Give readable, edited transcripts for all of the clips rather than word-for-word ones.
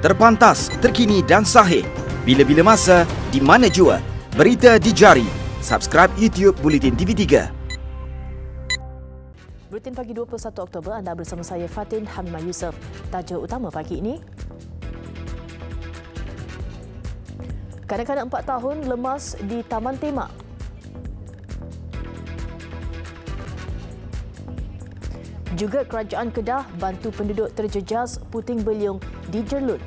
Terpantas, terkini dan sahih. Bila-bila masa, di mana jua. Berita di jari. Subscribe YouTube Bulletin TV3. Buletin pagi 21 Oktober, anda bersama saya Fatin Hamimah Yusof. Tajuk utama pagi ini. Kanak-kanak 4 tahun lemas di Taman Tema. Juga Kerajaan Kedah bantu penduduk terjejas puting beliung di Jerlut.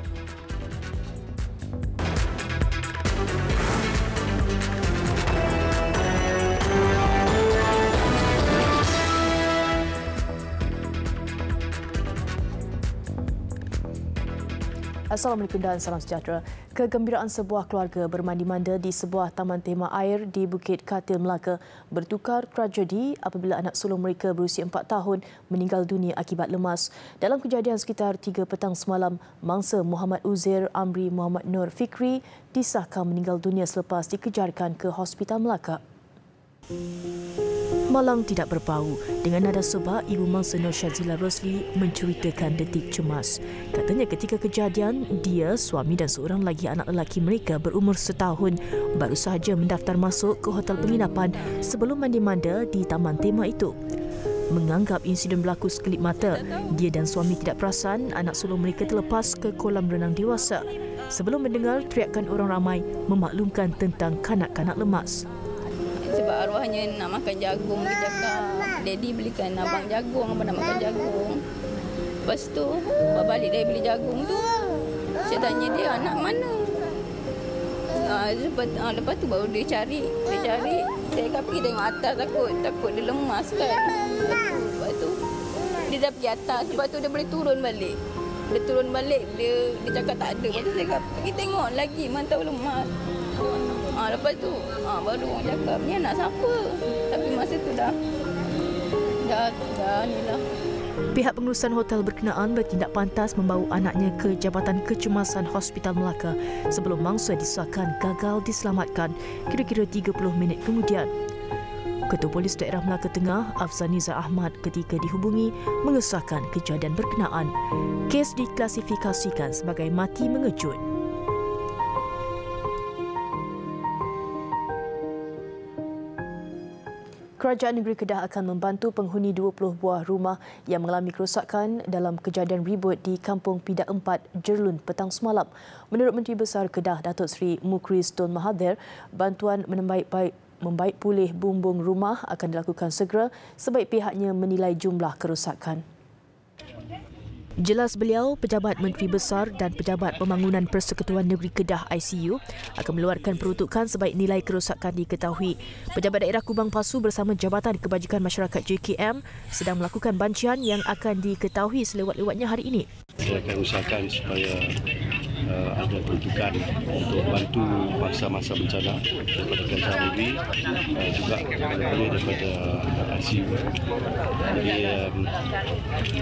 Assalamualaikum dan salam sejahtera. Kegembiraan sebuah keluarga bermandi-manda di sebuah taman tema air di Bukit Katil, Melaka bertukar tragedi apabila anak sulung mereka berusia 4 tahun meninggal dunia akibat lemas. Dalam kejadian sekitar 3 petang semalam, mangsa Muhammad Uzair Amri Muhammad Nur Fikri disahkan meninggal dunia selepas dikejarkan ke Hospital Melaka. Malang tidak berbau. Dengan nada sebab, ibu mangsa Nur Shazila Rosli menceritakan detik cemas. Katanya ketika kejadian, dia, suami dan seorang lagi anak lelaki mereka berumur setahun baru sahaja mendaftar masuk ke hotel penginapan sebelum mandi-manda di taman tema itu. Menganggap insiden berlaku sekelip mata, dia dan suami tidak perasan anak sulung mereka terlepas ke kolam renang dewasa sebelum mendengar teriakan orang ramai memaklumkan tentang kanak-kanak lemas. Sebab arwahnya nak makan jagung, dia cakap, Daddy belikan abang jagung, abang nak makan jagung. Lepas tu, abang balik dari beli jagung tu, saya tanya dia, anak mana? Lepas tu baru dia cari. Saya kata pergi tengok atas, takut dia lemas kan. Lepas tu, dia dah pergi atas, lepas tu dia boleh turun balik. Dia cakap tak ada. Lepas tu saya kata, pergi tengok lagi, mantau lemas. Lepas tu baru orang cakap, ni anak siapa? Tapi masa tu dah ni lah. Pihak pengurusan hotel berkenaan bertindak pantas membawa anaknya ke Jabatan Kecemasan Hospital Melaka sebelum mangsa disahkan gagal diselamatkan kira-kira 30 minit kemudian. Ketua Polis Daerah Melaka Tengah, Afzaniza Ahmad ketika dihubungi mengesahkan kejadian berkenaan. Kes diklasifikasikan sebagai mati mengejut. Kerajaan Negeri Kedah akan membantu penghuni 20 buah rumah yang mengalami kerosakan dalam kejadian ribut di Kampung Pidak 4, Jerlun petang semalam. Menurut Menteri Besar Kedah, Datuk Seri Mukris Tun Mahathir, bantuan membaik pulih bumbung rumah akan dilakukan segera sebaik pihaknya menilai jumlah kerosakan. Jelas beliau, Pejabat Menteri Besar dan Pejabat Pembangunan Persekutuan Negeri Kedah ICU akan mengeluarkan peruntukan sebaik nilai kerosakan diketahui. Pejabat Daerah Kubang Pasu bersama Jabatan Kebajikan Masyarakat JKM sedang melakukan bancian yang akan diketahui selewat-lewatnya hari ini. Saya akan usahakan supaya ada peruntukan untuk bantu masa-masa bencana daripada kerajaan negeri, juga boleh daripada ICU. Jadi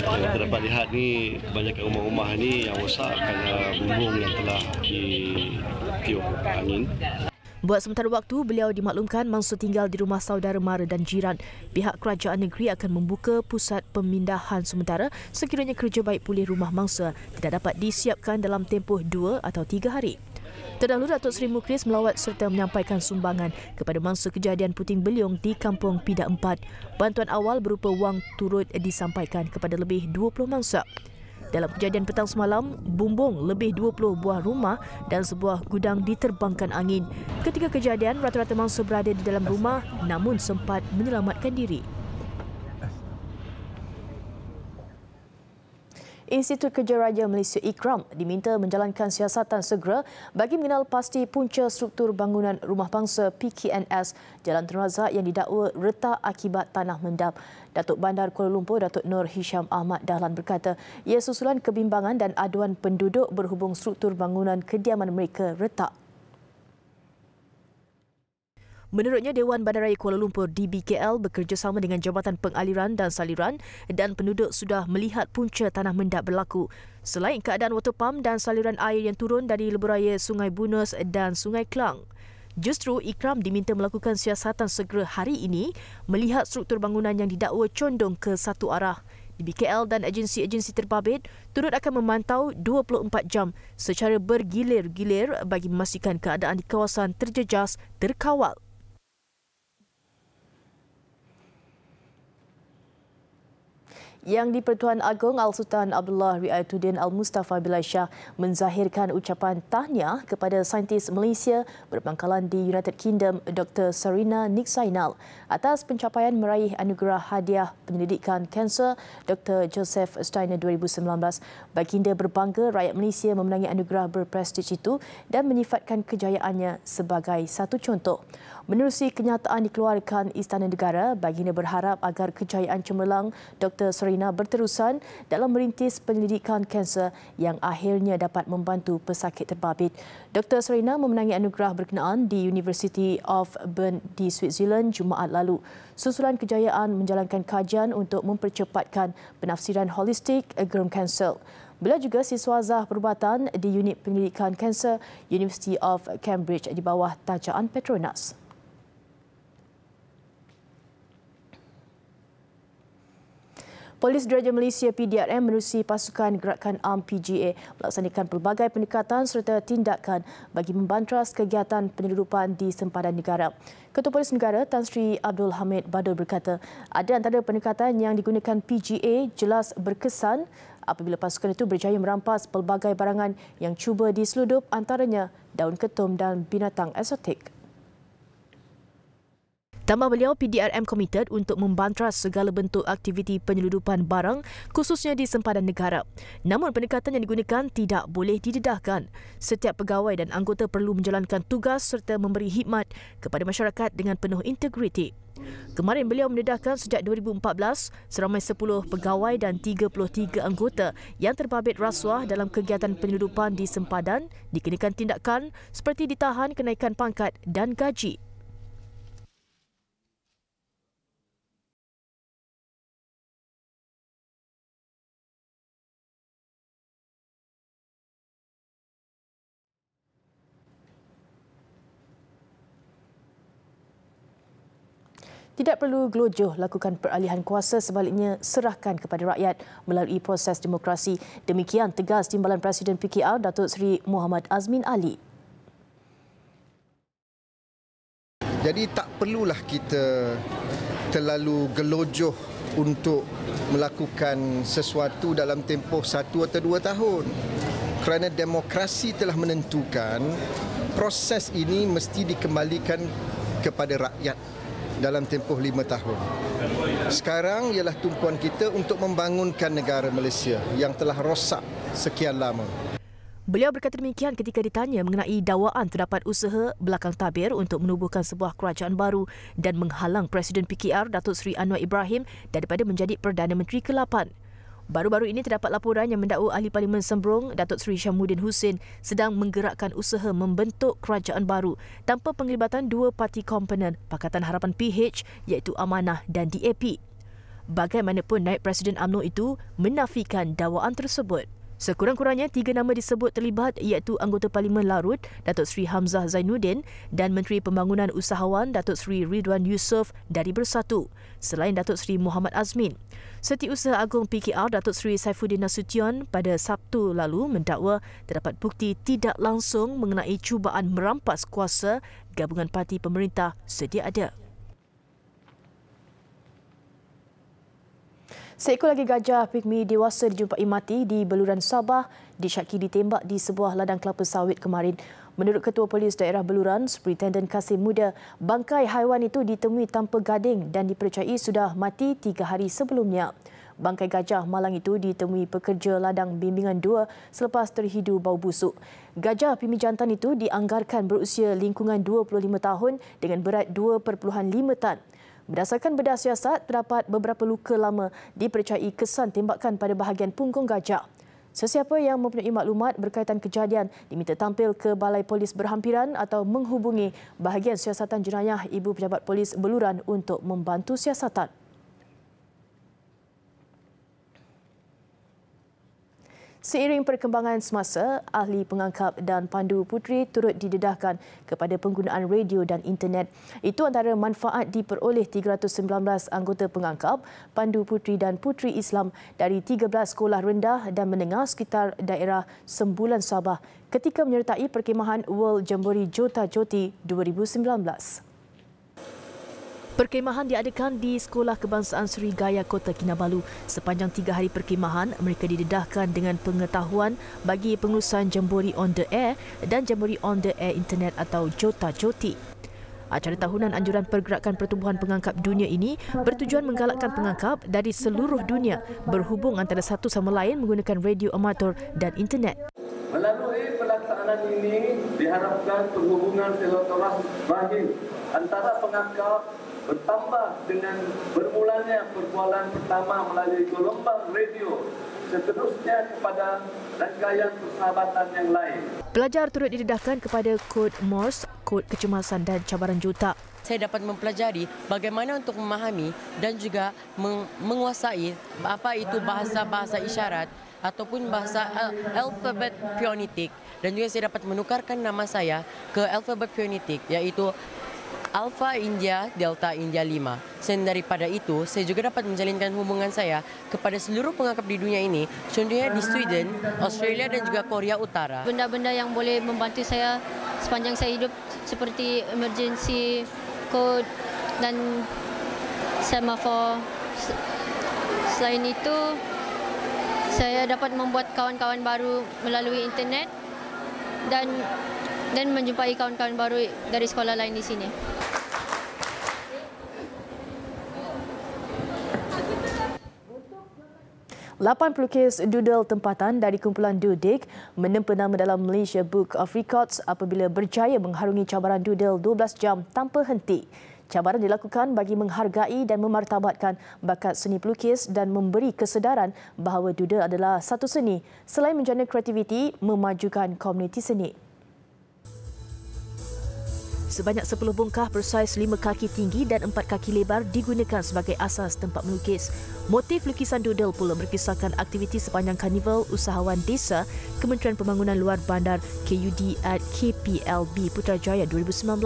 kita dapat lihat ni kebanyakan rumah-rumah ni yang rosak kerana bumbung yang telah ditiup angin. Buat sementara waktu, beliau dimaklumkan mangsa tinggal di rumah saudara mara dan jiran. Pihak kerajaan negeri akan membuka pusat pemindahan sementara sekiranya kerja baik pulih rumah mangsa tidak dapat disiapkan dalam tempoh 2 atau 3 hari. Terdahulu, Datuk Seri Mukris melawat serta menyampaikan sumbangan kepada mangsa kejadian puting beliung di Kampung Pidak 4. Bantuan awal berupa wang turut disampaikan kepada lebih 20 mangsa. Dalam kejadian petang semalam, bumbung lebih 20 buah rumah dan sebuah gudang diterbangkan angin. Ketika kejadian, rata-rata mangsa berada di dalam rumah namun sempat menyelamatkan diri. Institut Kerja Raja Malaysia IKRAM diminta menjalankan siasatan segera bagi mengenal pasti punca struktur bangunan rumah bangsa PKNS Jalan Tun Razak yang didakwa retak akibat tanah mendap. Datuk Bandar Kuala Lumpur, Datuk Nur Hisham Ahmad Dahlan berkata, ia susulan kebimbangan dan aduan penduduk berhubung struktur bangunan kediaman mereka retak. Menurutnya, Dewan Bandaraya Kuala Lumpur DBKL bekerjasama dengan Jabatan Pengaliran dan Saliran dan penduduk sudah melihat punca tanah mendap berlaku. Selain keadaan water pump dan saliran air yang turun dari leburaya Sungai Bunus dan Sungai Klang. Justru IKRAM diminta melakukan siasatan segera hari ini melihat struktur bangunan yang didakwa condong ke satu arah. di BKL dan agensi-agensi terbabit turut akan memantau 24 jam secara bergilir-gilir bagi memastikan keadaan di kawasan terjejas terkawal. Yang di-Pertuan Agong Al-Sultan Abdullah Riayatuddin Al-Mustafa Bilal Shah menzahirkan ucapan tahniah kepada saintis Malaysia berpangkalan di United Kingdom Dr. Sarina Niksainal atas pencapaian meraih anugerah hadiah penyelidikan kanser Dr. Joseph Steiner 2019. Baginda berbangga rakyat Malaysia memenangi anugerah berprestij itu dan menyifatkan kejayaannya sebagai satu contoh. Menerusi kenyataan dikeluarkan Istana Negara, baginda berharap agar kejayaan cemerlang Dr. Sarina berterusan dalam merintis penyelidikan kanser yang akhirnya dapat membantu pesakit terbabit. Dr. Sarina memenangi anugerah berkenaan di University of Bern di Switzerland Jumaat lalu. Susulan kejayaan menjalankan kajian untuk mempercepatkan penafsiran holistik germ kanser. Beliau juga siswazah perubatan di Unit Penyelidikan Kanser University of Cambridge di bawah tajaan Petronas. Polis Diraja Malaysia PDRM menerusi pasukan gerakan ARM PGA melaksanakan pelbagai pendekatan serta tindakan bagi membantras kegiatan penyeludupan di sempadan negara. Ketua Polis Negara Tan Sri Abdul Hamid Badul berkata, ada antara pendekatan yang digunakan PGA jelas berkesan apabila pasukan itu berjaya merampas pelbagai barangan yang cuba diseludup, antaranya daun ketum dan binatang eksotik. Tambah beliau, PDRM komited untuk membantras segala bentuk aktiviti penyeludupan barang khususnya di sempadan negara. Namun pendekatan yang digunakan tidak boleh didedahkan. Setiap pegawai dan anggota perlu menjalankan tugas serta memberi khidmat kepada masyarakat dengan penuh integriti. Kemarin beliau mendedahkan sejak 2014 seramai 10 pegawai dan 33 anggota yang terbabit rasuah dalam kegiatan penyeludupan di sempadan dikenakan tindakan seperti ditahan, kenaikan pangkat dan gaji. Tidak perlu gelojoh lakukan peralihan kuasa, sebaliknya serahkan kepada rakyat melalui proses demokrasi. Demikian tegas Timbalan Presiden PKR Datuk Seri Muhammad Azmin Ali. Jadi tak perlulah kita terlalu gelojoh untuk melakukan sesuatu dalam tempoh 1 atau 2 tahun. Kerana demokrasi telah menentukan proses ini mesti dikembalikan kepada rakyat dalam tempoh 5 tahun. Sekarang ialah tumpuan kita untuk membangunkan negara Malaysia yang telah rosak sekian lama. Beliau berkata demikian ketika ditanya mengenai dakwaan terdapat usaha belakang tabir untuk menubuhkan sebuah kerajaan baru dan menghalang Presiden PKR Datuk Seri Anwar Ibrahim daripada menjadi Perdana Menteri ke-8. Baru-baru ini terdapat laporan yang mendakwa Ahli Parlimen Sembrong Datuk Seri Syamuddin Hussein sedang menggerakkan usaha membentuk kerajaan baru tanpa penglibatan dua parti komponen Pakatan Harapan PH iaitu Amanah dan DAP. Bagaimanapun, Naib Presiden UMNO itu menafikan dakwaan tersebut. Sekurang-kurangnya 3 nama disebut terlibat iaitu anggota Parlimen Larut Datuk Seri Hamzah Zainuddin dan Menteri Pembangunan Usahawan Datuk Seri Ridwan Yusof dari Bersatu, selain Datuk Seri Muhammad Azmin. Setiausaha Agung PKR Datuk Seri Saifuddin Nasution pada Sabtu lalu mendakwa terdapat bukti tidak langsung mengenai cubaan merampas kuasa gabungan parti pemerintah sedia ada. Seekor lagi gajah pigmi dewasa dijumpai mati di Beluran, Sabah, disyaki ditembak di sebuah ladang kelapa sawit kemarin. Menurut Ketua Polis Daerah Beluran, Superintenden Kasim Muda, bangkai haiwan itu ditemui tanpa gading dan dipercayai sudah mati 3 hari sebelumnya. Bangkai gajah malang itu ditemui pekerja ladang bimbingan 2 selepas terhidu bau busuk. Gajah pigmi jantan itu dianggarkan berusia lingkungan 25 tahun dengan berat 2.5 tan. Berdasarkan bedah siasat, terdapat beberapa luka lama dipercayai kesan tembakan pada bahagian punggung gajah. Sesiapa yang mempunyai maklumat berkaitan kejadian diminta tampil ke Balai Polis Berhampiran atau menghubungi bahagian siasatan jenayah Ibu Pejabat Polis Beluran untuk membantu siasatan. Seiring perkembangan semasa, ahli pengangkap dan pandu puteri turut didedahkan kepada penggunaan radio dan internet. Itu antara manfaat diperoleh 319 anggota pengangkap, pandu puteri dan puteri Islam dari 13 sekolah rendah dan menengah sekitar daerah Sembulan Sabah ketika menyertai perkhemahan World Jamboree Jota Joti 2019. Perkhemahan diadakan di Sekolah Kebangsaan Serigaya Kota Kinabalu. Sepanjang 3 hari perkhemahan, mereka didedahkan dengan pengetahuan bagi pengurusan Jamboree on the Air dan Jamboree on the Air Internet atau Jota Joti. Acara tahunan anjuran pergerakan pertumbuhan pengangkap dunia ini bertujuan menggalakkan pengangkap dari seluruh dunia berhubung antara satu sama lain menggunakan radio amatur dan internet. Melalui pelaksanaan ini diharapkan perhubungan silaturahim antara pengangkap bertambah dengan bermulanya perbualan pertama melalui gelombang radio, seterusnya kepada rangkaian persahabatan yang lain. Pelajar turut didedahkan kepada kod Morse, kod kecemasan dan cabaran juta. Saya dapat mempelajari bagaimana untuk memahami dan juga menguasai apa itu bahasa-bahasa isyarat ataupun bahasa alfabet phonetik, dan juga saya dapat menukarkan nama saya ke alfabet phonetik iaitu Alpha India Delta India 5. Selain daripada itu, saya juga dapat menjalinkan hubungan saya kepada seluruh pengangkap di dunia ini, contohnya di Sweden, Australia dan juga Korea Utara. Benda-benda yang boleh membantu saya sepanjang saya hidup seperti emergency code dan semafor. Selain itu, saya dapat membuat kawan-kawan baru melalui internet dan menjumpai kawan-kawan baru dari sekolah lain di sini. Lapan pelukis doodle tempatan dari kumpulan Dudik menempa nama dalam Malaysia Book of Records apabila berjaya mengharungi cabaran doodle 12 jam tanpa henti. Cabaran dilakukan bagi menghargai dan memartabatkan bakat seni pelukis dan memberi kesedaran bahawa doodle adalah satu seni selain menjana kreativiti memajukan komuniti seni. Sebanyak 10 bongkah bersaiz 5 kaki tinggi dan 4 kaki lebar digunakan sebagai asas tempat melukis. Motif lukisan doodle pula berkisahkan aktiviti sepanjang Karnival Usahawan Desa Kementerian Pembangunan Luar Bandar KUD at KPLB Putrajaya 2019.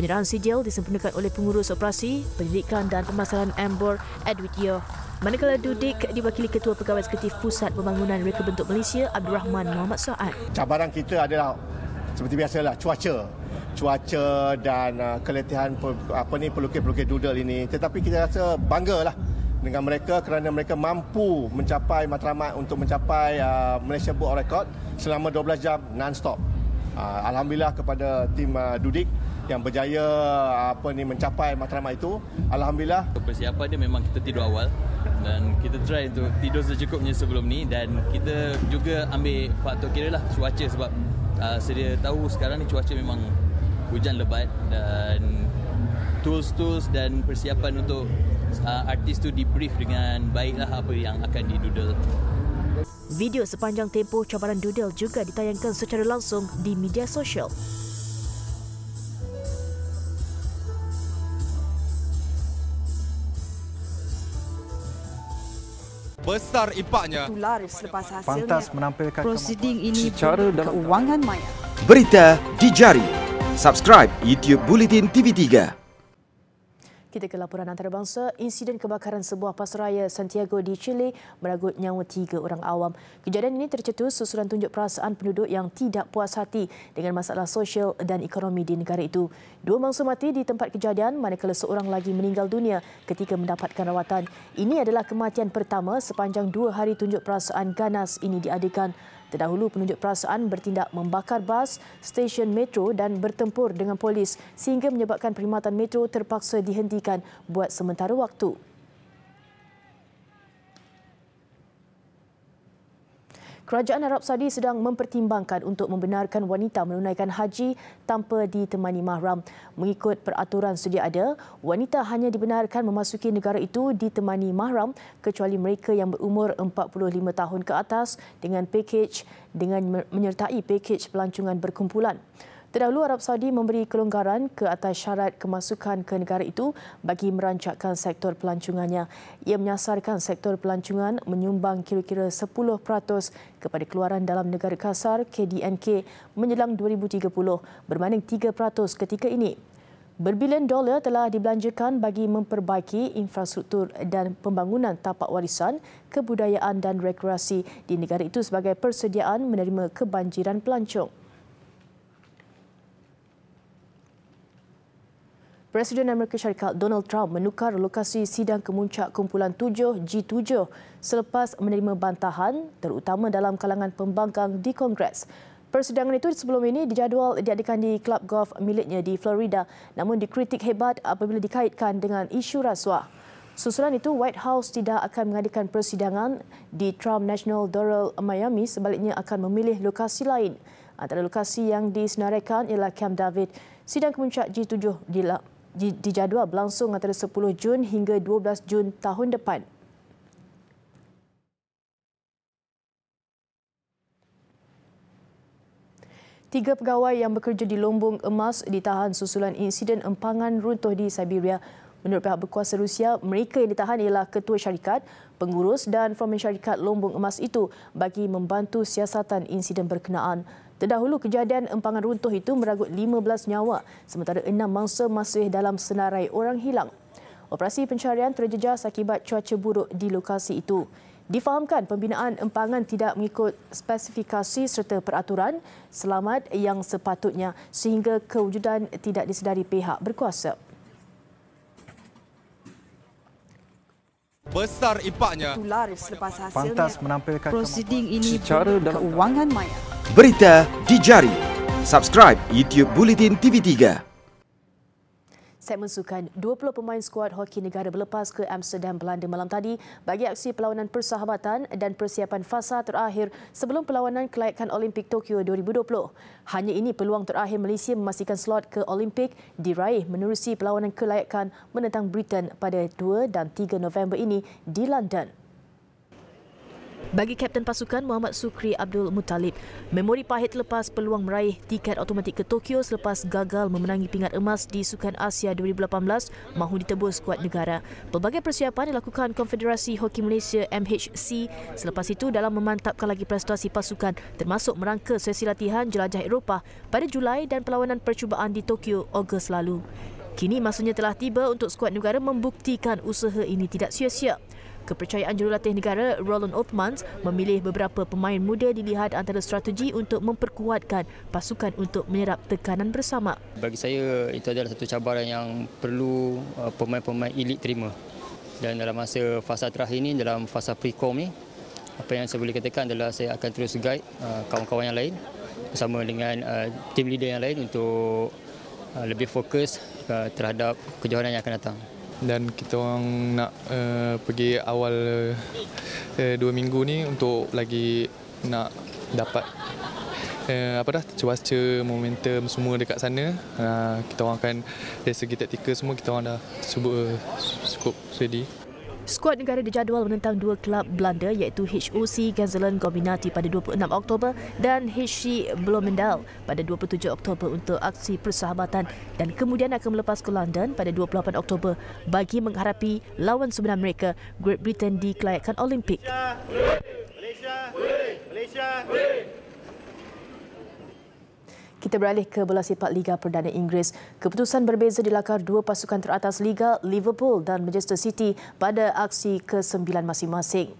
Penyerahan sijil disempurnakan oleh Pengurus Operasi, Pendidikan dan Pemasaran Ambor Edward Yeo. Manakala Dudik diwakili Ketua Pegawai Eksekutif Pusat Pembangunan Reka Bentuk Malaysia Abdul Rahman Muhammad Saad. Cabaran kita adalah seperti biasalah cuaca dan keletihan pelukis-pelukis doodle ini, tetapi kita rasa banggalah dengan mereka kerana mereka mampu mencapai matlamat untuk mencapai Malaysia Book of Record selama 12 jam non-stop. Alhamdulillah kepada tim Dudik yang berjaya mencapai matlamat itu. Alhamdulillah. Persiapan dia memang kita tidur awal dan kita try untuk tidur secukupnya sebelum ni, dan kita juga ambil faktor kira lah cuaca, sebab sedia tahu sekarang ni cuaca memang hujan lebat, dan tools dan persiapan untuk artis tu debrief dengan baiklah apa yang akan didoodle. Video sepanjang tempoh cabaran doodle juga ditayangkan secara langsung di media sosial. Besar impaknya. Tular selepas hasilnya. Pantas menampilkan prosiding ini secara dan keuangan maya. Berita di jari. Subscribe YouTube Bulletin TV3. Kita ke laporan antarabangsa. Insiden kebakaran sebuah pasaraya Santiago di Chile meragut nyawa 3 orang awam. Kejadian ini tercetus susulan tunjuk perasaan penduduk yang tidak puas hati dengan masalah sosial dan ekonomi di negara itu. 2 mangsa mati di tempat kejadian manakala seorang lagi meninggal dunia ketika mendapatkan rawatan. Ini adalah kematian pertama sepanjang 2 hari tunjuk perasaan ganas ini diadakan. Terdahulu penunjuk perasaan bertindak membakar bas, stesen metro dan bertempur dengan polis sehingga menyebabkan perkhidmatan metro terpaksa dihentikan buat sementara waktu. Kerajaan Arab Saudi sedang mempertimbangkan untuk membenarkan wanita menunaikan haji tanpa ditemani mahram. Mengikut peraturan sedia ada, wanita hanya dibenarkan memasuki negara itu ditemani mahram kecuali mereka yang berumur 45 tahun ke atas dengan pakej dengan menyertai pakej pelancongan berkumpulan. Terdahulu, Arab Saudi memberi kelonggaran ke atas syarat kemasukan ke negara itu bagi merancakkan sektor pelancongannya. Ia menyasarkan sektor pelancongan menyumbang kira-kira 10% kepada keluaran dalam negara kasar KDNK menjelang 2030 berbanding 3% ketika ini. Berbilion dolar telah dibelanjakan bagi memperbaiki infrastruktur dan pembangunan tapak warisan, kebudayaan dan rekreasi di negara itu sebagai persediaan menerima kebanjiran pelancong. Presiden Amerika Syarikat Donald Trump menukar lokasi sidang kemuncak kumpulan 7 G7 selepas menerima bantahan terutama dalam kalangan pembangkang di Kongres. Persidangan itu sebelum ini dijadual diadakan di klub golf miliknya di Florida namun dikritik hebat apabila dikaitkan dengan isu rasuah. Susulan itu, White House tidak akan mengadakan persidangan di Trump National Doral Miami, sebaliknya akan memilih lokasi lain. Antara lokasi yang disenaraikan ialah Camp David. Sidang kemuncak G7 dijadual berlangsung antara 10 Jun hingga 12 Jun tahun depan. Tiga pegawai yang bekerja di Lumbung Emas ditahan susulan insiden empangan runtuh di Siberia. Menurut pihak berkuasa Rusia, mereka yang ditahan ialah ketua syarikat, pengurus dan foreman syarikat Lumbung Emas itu bagi membantu siasatan insiden berkenaan. Terdahulu, kejadian empangan runtuh itu meranggut 15 nyawa, sementara 6 mangsa masih dalam senarai orang hilang. Operasi pencarian terjejas akibat cuaca buruk di lokasi itu. Difahamkan pembinaan empangan tidak mengikut spesifikasi serta peraturan selamat yang sepatutnya sehingga kewujudan tidak disedari pihak berkuasa. Besar impaknya. Tular selepas hasilnya. Pantas menampilkan prosiding ini secara dan keuangan maya. Berita di jari. Subscribe YouTube Bulletin TV3. Segmen sukan, 20 pemain skuad hoki negara berlepas ke Amsterdam, Belanda malam tadi bagi aksi perlawanan persahabatan dan persiapan fasa terakhir sebelum perlawanan kelayakan Olimpik Tokyo 2020. Hanya ini peluang terakhir Malaysia memastikan slot ke Olimpik diraih menerusi perlawanan kelayakan menentang Britain pada 2 dan 3 November ini di London. Bagi Kapten Pasukan Muhammad Sukri Abdul Muttalib, memori pahit lepas peluang meraih tiket automatik ke Tokyo selepas gagal memenangi pingat emas di Sukan Asia 2018 mahu ditebus skuad negara. Pelbagai persiapan dilakukan Konfederasi Hoki Malaysia MHC selepas itu dalam memantapkan lagi prestasi pasukan termasuk merangka sesi latihan jelajah Eropah pada Julai dan perlawanan percubaan di Tokyo Ogos lalu. Kini masanya telah tiba untuk skuad negara membuktikan usaha ini tidak sia-sia. Kepercayaan jurulatih negara Roland Othmans memilih beberapa pemain muda dilihat antara strategi untuk memperkuatkan pasukan untuk menyerap tekanan bersama. Bagi saya itu adalah satu cabaran yang perlu pemain-pemain elit terima. Dan dalam masa fasa terakhir ini, dalam fasa pre-com ni, apa yang saya boleh katakan adalah saya akan terus guide kawan-kawan yang lain bersama dengan team leader yang lain untuk lebih fokus terhadap kejohanan yang akan datang. Dan kita orang nak pergi awal 2 minggu ni untuk lagi nak dapat cuaca, momentum semua dekat sana. Kita orang akan dari segi taktikal semua kita orang dah cukup ready. Skuad negara dijadual menentang dua kelab Belanda iaitu HOC Genzelen Gobinati pada 26 Oktober dan HC Bloemendaal pada 27 Oktober untuk aksi persahabatan dan kemudian akan melepas ke London pada 28 Oktober bagi menghadapi lawan sebenar mereka, Great Britain di kelayakan Olimpik. Malaysia. Kita beralih ke bola sepak Liga Perdana Inggeris. Keputusan berbeza di lakar dua pasukan teratas Liga, Liverpool dan Manchester City pada aksi ke-9 masing-masing.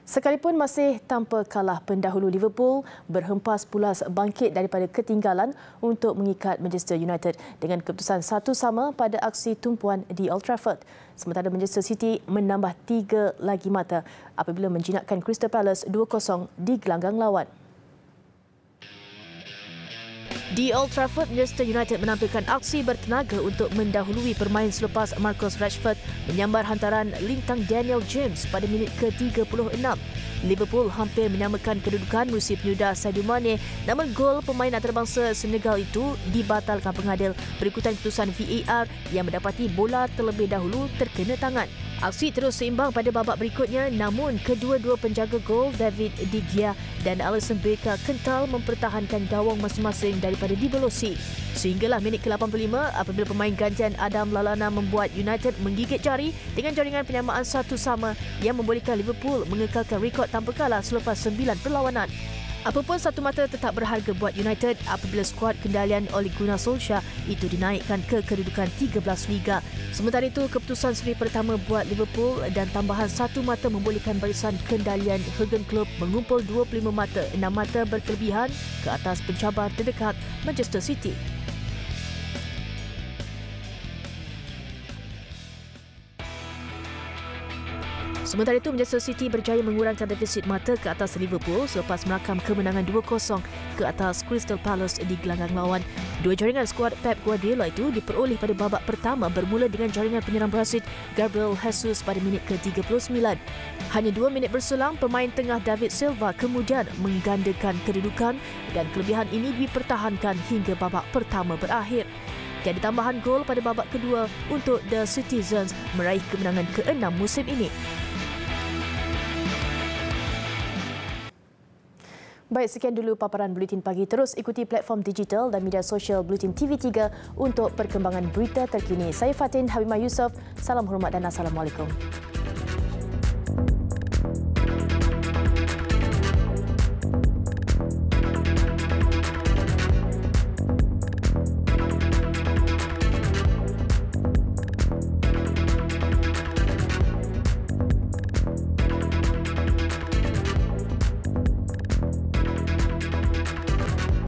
Sekalipun masih tanpa kalah, pendahulu Liverpool berhempas pulas bangkit daripada ketinggalan untuk mengikat Manchester United dengan keputusan 1-1 pada aksi tumpuan di Old Trafford. Sementara Manchester City menambah 3 lagi mata apabila menjinakkan Crystal Palace 2-0 di gelanggang lawan. Di Old Trafford, Manchester United menampilkan aksi bertenaga untuk mendahului permain selepas Marcus Rashford menyambar hantaran lintang Daniel James pada minit ke-36. Liverpool hampir menyamakan kedudukan melalui penyudah Sadio Mane, namun gol pemain antarabangsa Senegal itu dibatalkan pengadil berikutan keputusan VAR yang mendapati bola terlebih dahulu terkena tangan. Aksi terus seimbang pada babak berikutnya, namun kedua-dua penjaga gol David De Gea dan Alisson Becker kental mempertahankan gawang masing-masing daripada dibelosi. Sehinggalah minit ke-85 apabila pemain gantian Adam Lallana membuat United menggigit jari dengan jaringan penyamaan 1-1 yang membolehkan Liverpool mengekalkan rekod tanpa kalah selepas 9 perlawanan. Apapun satu mata tetap berharga buat United apabila skuad kendalian Ole Gunnar Solskjaer itu dinaikkan ke kedudukan 13 Liga. Sementara itu, keputusan seri pertama buat Liverpool dan tambahan satu mata membolehkan barisan kendalian Jurgen Klopp mengumpul 25 mata, 6 mata berkelebihan ke atas pencabar terdekat Manchester City. Sementara itu, Manchester City berjaya mengurangkan defisit mata ke atas Liverpool selepas merakam kemenangan 2-0 ke atas Crystal Palace di gelanggang lawan. Dua jaringan skuad Pep Guardiola itu diperoleh pada babak pertama bermula dengan jaringan penyerang Brazil Gabriel Jesus pada minit ke-39. Hanya 2 minit berselang, pemain tengah David Silva kemudian menggandakan kedudukan dan kelebihan ini dipertahankan hingga babak pertama berakhir. Tiada tambahan gol pada babak kedua untuk The Citizens meraih kemenangan ke-6 musim ini. Baik, sekian dulu paparan Buletin Pagi. Terus ikuti platform digital dan media sosial Buletin TV3 untuk perkembangan berita terkini. Saya Fatin Habimah Yusof. Salam hormat dan Assalamualaikum.